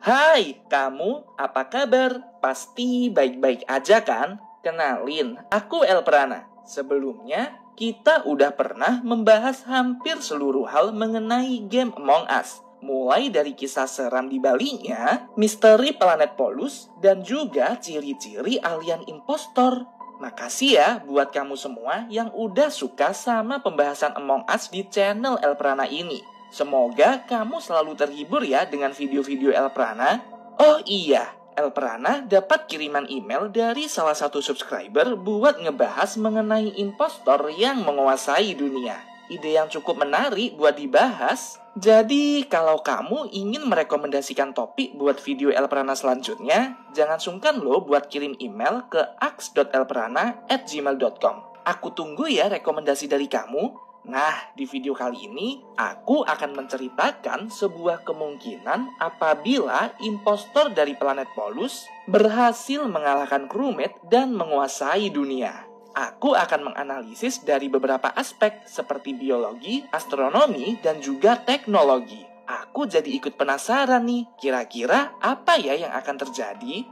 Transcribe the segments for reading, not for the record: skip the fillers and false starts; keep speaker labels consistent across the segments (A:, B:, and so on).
A: Hai, kamu apa kabar? Pasti baik-baik aja kan? Kenalin, aku Elprana. Sebelumnya, kita udah pernah membahas hampir seluruh hal mengenai game Among Us. Mulai dari kisah seram di baliknya, misteri planet Polus, dan juga ciri-ciri alien impostor. Makasih ya buat kamu semua yang udah suka sama pembahasan Among Us di channel Elprana ini. Semoga kamu selalu terhibur ya dengan video-video Elprana. Oh iya, Elprana dapat kiriman email dari salah satu subscriber buat ngebahas mengenai impostor yang menguasai dunia. Ide yang cukup menarik buat dibahas. Jadi, kalau kamu ingin merekomendasikan topik buat video Elprana selanjutnya, jangan sungkan loh buat kirim email ke aks.elprana@gmail.com. Aku tunggu ya rekomendasi dari kamu. Nah, di video kali ini, aku akan menceritakan sebuah kemungkinan apabila impostor dari planet Polus berhasil mengalahkan crewmate dan menguasai dunia. Aku akan menganalisis dari beberapa aspek seperti biologi, astronomi, dan juga teknologi. Aku jadi ikut penasaran nih, kira-kira apa ya yang akan terjadi?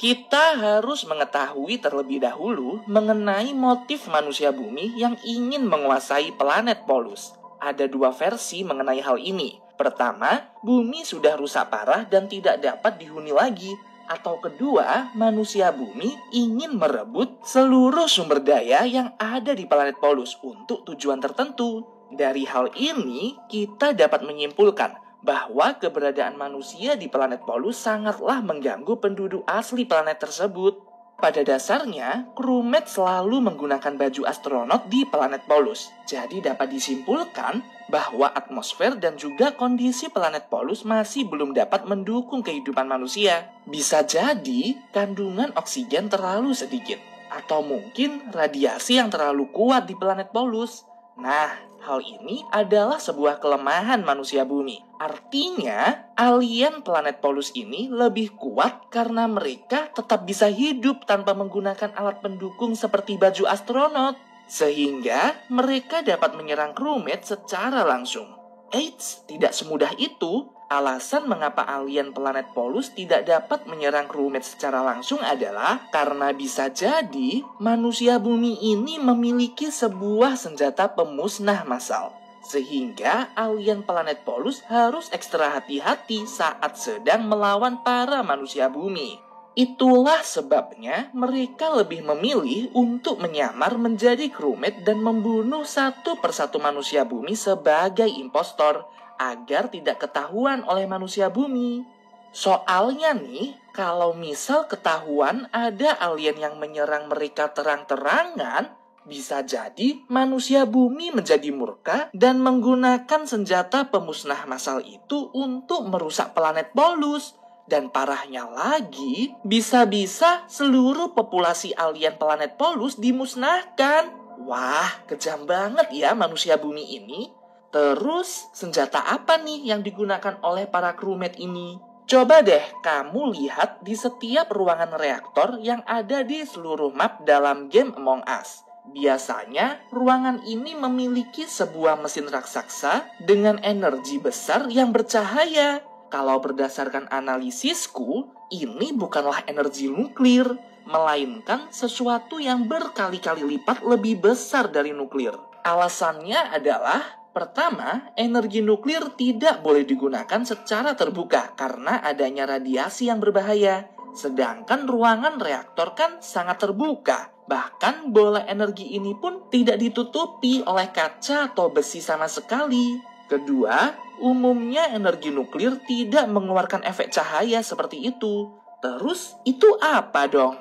A: Kita harus mengetahui terlebih dahulu mengenai motif manusia bumi yang ingin menguasai planet Polus. Ada dua versi mengenai hal ini. Pertama, bumi sudah rusak parah dan tidak dapat dihuni lagi. Atau kedua, manusia bumi ingin merebut seluruh sumber daya yang ada di planet Polus untuk tujuan tertentu. Dari hal ini, kita dapat menyimpulkan bahwa keberadaan manusia di planet Polus sangatlah mengganggu penduduk asli planet tersebut. Pada dasarnya, crewmate selalu menggunakan baju astronot di planet Polus. Jadi dapat disimpulkan bahwa atmosfer dan juga kondisi planet Polus masih belum dapat mendukung kehidupan manusia. Bisa jadi kandungan oksigen terlalu sedikit, atau mungkin radiasi yang terlalu kuat di planet Polus. Nah, hal ini adalah sebuah kelemahan manusia bumi. Artinya, alien planet Polus ini lebih kuat karena mereka tetap bisa hidup tanpa menggunakan alat pendukung seperti baju astronot. Sehingga mereka dapat menyerang crewmate secara langsung. Eits, tidak semudah itu. Alasan mengapa alien planet Polus tidak dapat menyerang crewmate secara langsung adalah karena bisa jadi manusia bumi ini memiliki sebuah senjata pemusnah massal. Sehingga alien planet Polus harus ekstra hati-hati saat sedang melawan para manusia bumi. Itulah sebabnya mereka lebih memilih untuk menyamar menjadi crewmate dan membunuh satu persatu manusia bumi sebagai impostor agar tidak ketahuan oleh manusia bumi. Soalnya nih, kalau misal ketahuan ada alien yang menyerang mereka terang-terangan, bisa jadi manusia bumi menjadi murka dan menggunakan senjata pemusnah massal itu untuk merusak planet Polus. Dan parahnya lagi, bisa-bisa seluruh populasi alien planet Polus dimusnahkan. Wah, kejam banget ya manusia bumi ini. Terus, senjata apa nih yang digunakan oleh para crewmate ini? Coba deh kamu lihat di setiap ruangan reaktor yang ada di seluruh map dalam game Among Us. Biasanya, ruangan ini memiliki sebuah mesin raksasa dengan energi besar yang bercahaya. Kalau berdasarkan analisisku, ini bukanlah energi nuklir, melainkan sesuatu yang berkali-kali lipat lebih besar dari nuklir. Alasannya adalah, pertama, energi nuklir tidak boleh digunakan secara terbuka karena adanya radiasi yang berbahaya. Sedangkan ruangan reaktor kan sangat terbuka. Bahkan bola energi ini pun tidak ditutupi oleh kaca atau besi sama sekali. Kedua, umumnya energi nuklir tidak mengeluarkan efek cahaya seperti itu. Terus, itu apa dong?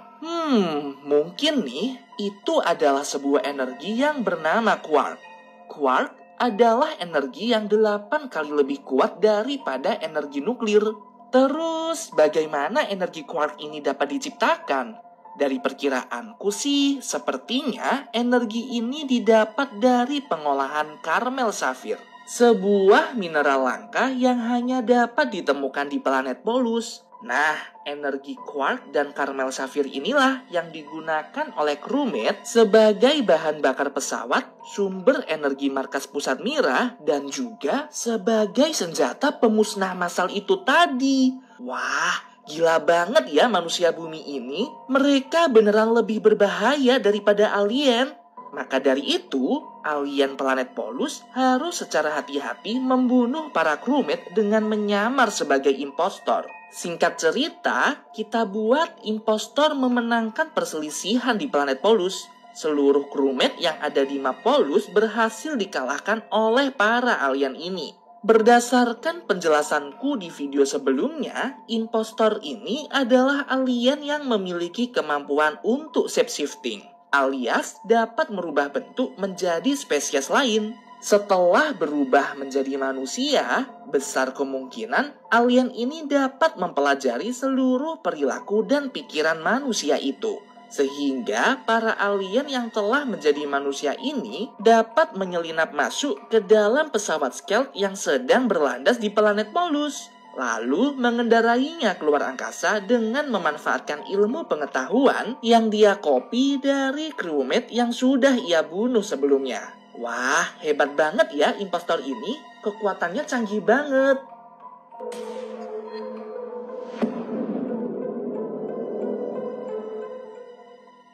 A: Mungkin nih, itu adalah sebuah energi yang bernama quark. Quark adalah energi yang 8 kali lebih kuat daripada energi nuklir. Terus, bagaimana energi quark ini dapat diciptakan? Dari perkiraanku sih, sepertinya energi ini didapat dari pengolahan karmel safir. Sebuah mineral langka yang hanya dapat ditemukan di planet Polus. Nah, energi quark dan caramel safir inilah yang digunakan oleh crewmate sebagai bahan bakar pesawat, sumber energi markas pusat Mira, dan juga sebagai senjata pemusnah massal itu tadi. Wah, gila banget ya manusia bumi ini. Mereka beneran lebih berbahaya daripada alien. Maka dari itu, alien planet Polus harus secara hati-hati membunuh para crewmate dengan menyamar sebagai impostor. Singkat cerita, kita buat impostor memenangkan perselisihan di planet Polus. Seluruh crewmate yang ada di map Polus berhasil dikalahkan oleh para alien ini. Berdasarkan penjelasanku di video sebelumnya, impostor ini adalah alien yang memiliki kemampuan untuk shape-shifting, alias dapat merubah bentuk menjadi spesies lain. Setelah berubah menjadi manusia, besar kemungkinan alien ini dapat mempelajari seluruh perilaku dan pikiran manusia itu. Sehingga para alien yang telah menjadi manusia ini dapat menyelinap masuk ke dalam pesawat stealth yang sedang berlandas di planet Polus. Lalu mengendarainya keluar angkasa dengan memanfaatkan ilmu pengetahuan yang dia copy dari crewmate yang sudah ia bunuh sebelumnya. Wah, hebat banget ya impostor ini. Kekuatannya canggih banget.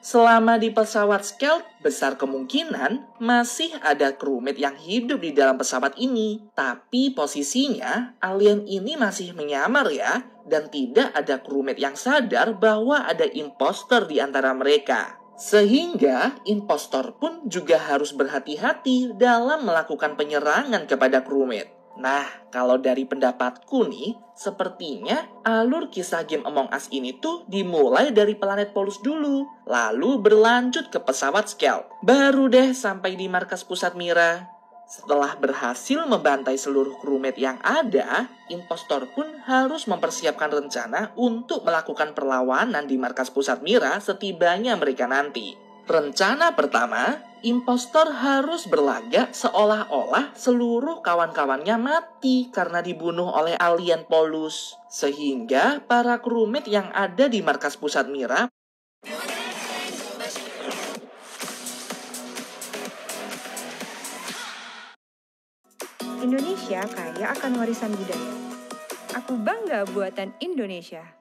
A: Selama di pesawat stealth, besar kemungkinan masih ada crewmate yang hidup di dalam pesawat ini. Tapi posisinya, alien ini masih menyamar ya. Dan tidak ada crewmate yang sadar bahwa ada impostor di antara mereka. Sehingga, impostor pun juga harus berhati-hati dalam melakukan penyerangan kepada crewmate. Nah, kalau dari pendapatku nih, sepertinya alur kisah game Among Us ini tuh dimulai dari planet Polus dulu, lalu berlanjut ke pesawat stealth, baru deh sampai di markas pusat Mira. Setelah berhasil membantai seluruh crewmate yang ada, impostor pun harus mempersiapkan rencana untuk melakukan perlawanan di markas pusat Mira setibanya mereka nanti. Rencana pertama, impostor harus berlagak seolah-olah seluruh kawan-kawannya mati karena dibunuh oleh alien Polus. Sehingga para crewmate yang ada di markas pusat Mira
B: Indonesia kaya akan warisan budaya. Aku bangga buatan Indonesia.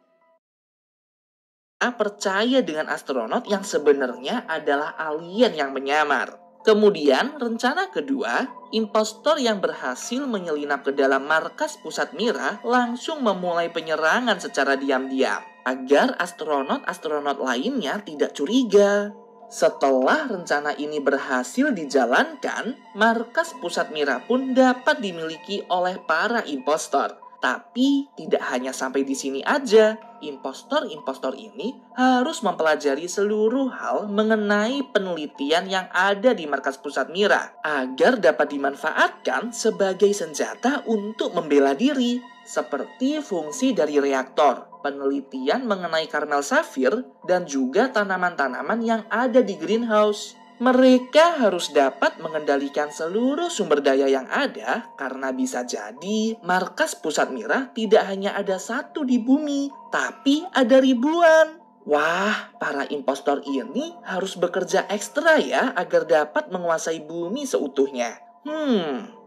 A: percaya dengan astronot yang sebenarnya adalah alien yang menyamar. Kemudian, rencana kedua, impostor yang berhasil menyelinap ke dalam markas pusat Mira langsung memulai penyerangan secara diam-diam agar astronot-astronot lainnya tidak curiga. Setelah rencana ini berhasil dijalankan, markas pusat Mira pun dapat dimiliki oleh para impostor. Tapi tidak hanya sampai di sini aja. Impostor-impostor ini harus mempelajari seluruh hal mengenai penelitian yang ada di markas pusat Mira agar dapat dimanfaatkan sebagai senjata untuk membela diri, seperti fungsi dari reaktor, penelitian mengenai caramel safir, dan juga tanaman-tanaman yang ada di greenhouse. Mereka harus dapat mengendalikan seluruh sumber daya yang ada karena bisa jadi markas pusat Mira tidak hanya ada satu di bumi, tapi ada ribuan. Wah, para impostor ini harus bekerja ekstra ya agar dapat menguasai bumi seutuhnya.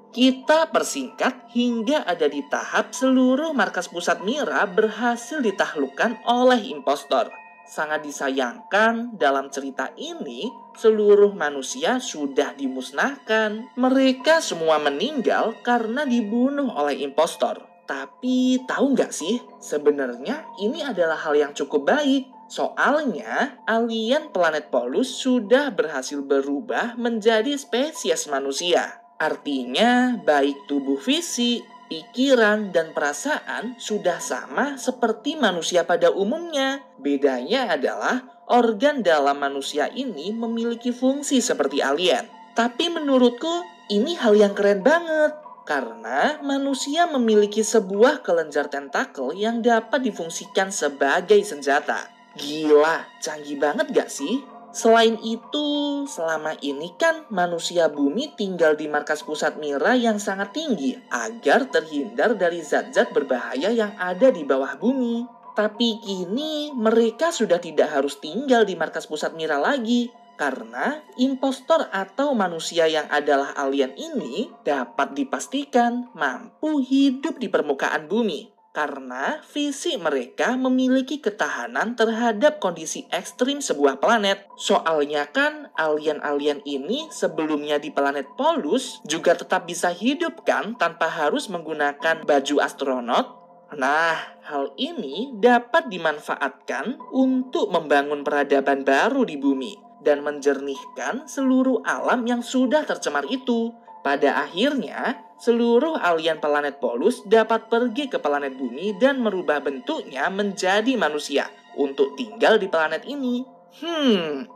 A: Kita persingkat hingga ada di tahap seluruh markas pusat Mira berhasil ditaklukkan oleh impostor. Sangat disayangkan dalam cerita ini, seluruh manusia sudah dimusnahkan. Mereka semua meninggal karena dibunuh oleh impostor. Tapi tahu nggak sih, sebenarnya ini adalah hal yang cukup baik. Soalnya, alien planet Polus sudah berhasil berubah menjadi spesies manusia. Artinya, baik tubuh fisik, pikiran, dan perasaan sudah sama seperti manusia pada umumnya. Bedanya adalah organ dalam manusia ini memiliki fungsi seperti alien. Tapi menurutku ini hal yang keren banget. Karena manusia memiliki sebuah kelenjar tentakel yang dapat difungsikan sebagai senjata. Gila, canggih banget gak sih? Selain itu, selama ini kan manusia bumi tinggal di markas pusat Mira yang sangat tinggi agar terhindar dari zat-zat berbahaya yang ada di bawah bumi. Tapi kini mereka sudah tidak harus tinggal di markas pusat Mira lagi. Karena impostor atau manusia yang adalah alien ini dapat dipastikan mampu hidup di permukaan bumi. Karena fisik mereka memiliki ketahanan terhadap kondisi ekstrim sebuah planet. Soalnya kan alien-alien ini sebelumnya di planet Polus juga tetap bisa hidup kan tanpa harus menggunakan baju astronot. Nah, hal ini dapat dimanfaatkan untuk membangun peradaban baru di bumi dan menjernihkan seluruh alam yang sudah tercemar itu. Pada akhirnya, seluruh alien planet Polus dapat pergi ke planet bumi dan merubah bentuknya menjadi manusia untuk tinggal di planet ini.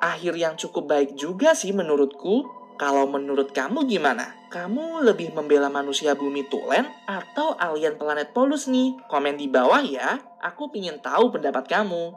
A: Akhir yang cukup baik juga sih menurutku. Kalau menurut kamu gimana? Kamu lebih membela manusia bumi Tulen atau alien planet Polus nih? Komen di bawah ya, aku pingin tahu pendapat kamu.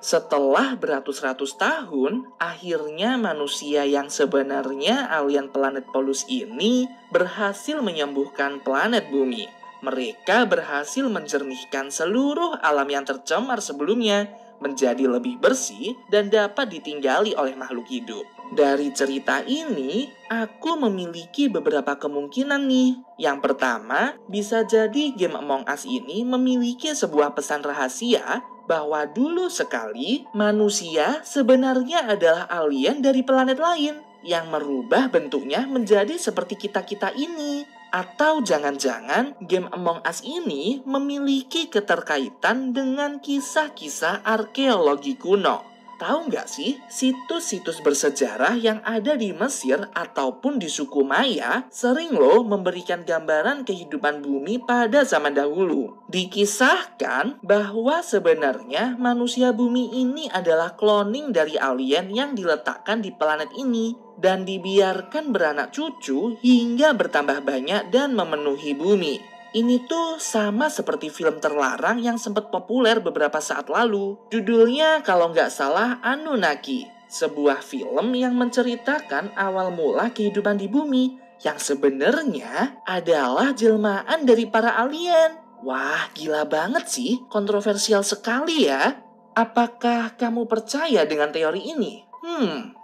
A: Setelah beratus-ratus tahun, akhirnya manusia yang sebenarnya alien planet Polus ini berhasil menyembuhkan planet bumi. Mereka berhasil menjernihkan seluruh alam yang tercemar sebelumnya menjadi lebih bersih dan dapat ditinggali oleh makhluk hidup. Dari cerita ini, aku memiliki beberapa kemungkinan nih. Yang pertama, bisa jadi game Among Us ini memiliki sebuah pesan rahasia bahwa dulu sekali manusia sebenarnya adalah alien dari planet lain yang merubah bentuknya menjadi seperti kita-kita ini. Atau jangan-jangan game Among Us ini memiliki keterkaitan dengan kisah-kisah arkeologi kuno. Tahu nggak sih, situs-situs bersejarah yang ada di Mesir ataupun di suku Maya sering loh memberikan gambaran kehidupan bumi pada zaman dahulu. Dikisahkan bahwa sebenarnya manusia bumi ini adalah cloning dari alien yang diletakkan di planet ini dan dibiarkan beranak cucu hingga bertambah banyak dan memenuhi bumi. Ini tuh sama seperti film terlarang yang sempat populer beberapa saat lalu. Judulnya kalau nggak salah Anunnaki. Sebuah film yang menceritakan awal mula kehidupan di bumi yang sebenarnya adalah jelmaan dari para alien. Wah, gila banget sih. Kontroversial sekali ya. Apakah kamu percaya dengan teori ini?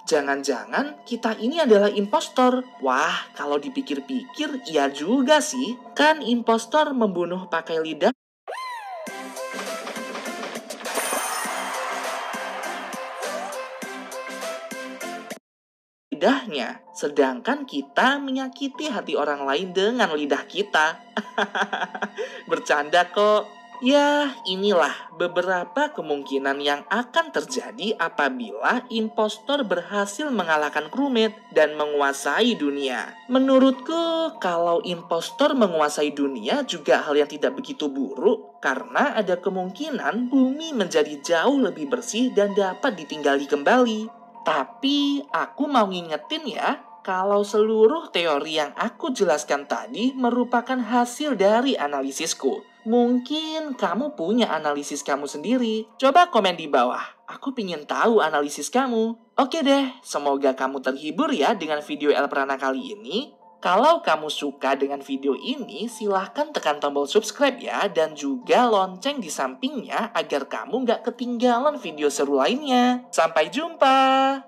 A: Jangan-jangan kita ini adalah impostor. Wah, kalau dipikir-pikir iya juga sih. Kan impostor membunuh pakai lidahnya, sedangkan kita menyakiti hati orang lain dengan lidah kita. Bercanda kok. Ya, inilah beberapa kemungkinan yang akan terjadi apabila impostor berhasil mengalahkan crewmate dan menguasai dunia. Menurutku, kalau impostor menguasai dunia juga hal yang tidak begitu buruk, karena ada kemungkinan bumi menjadi jauh lebih bersih dan dapat ditinggali kembali. Tapi, aku mau ngingetin ya, kalau seluruh teori yang aku jelaskan tadi merupakan hasil dari analisisku. Mungkin kamu punya analisis kamu sendiri. Coba komen di bawah. Aku pingin tahu analisis kamu. Oke deh, semoga kamu terhibur ya dengan video El Prana kali ini. Kalau kamu suka dengan video ini, silahkan tekan tombol subscribe ya. Dan juga lonceng di sampingnya agar kamu nggak ketinggalan video seru lainnya. Sampai jumpa!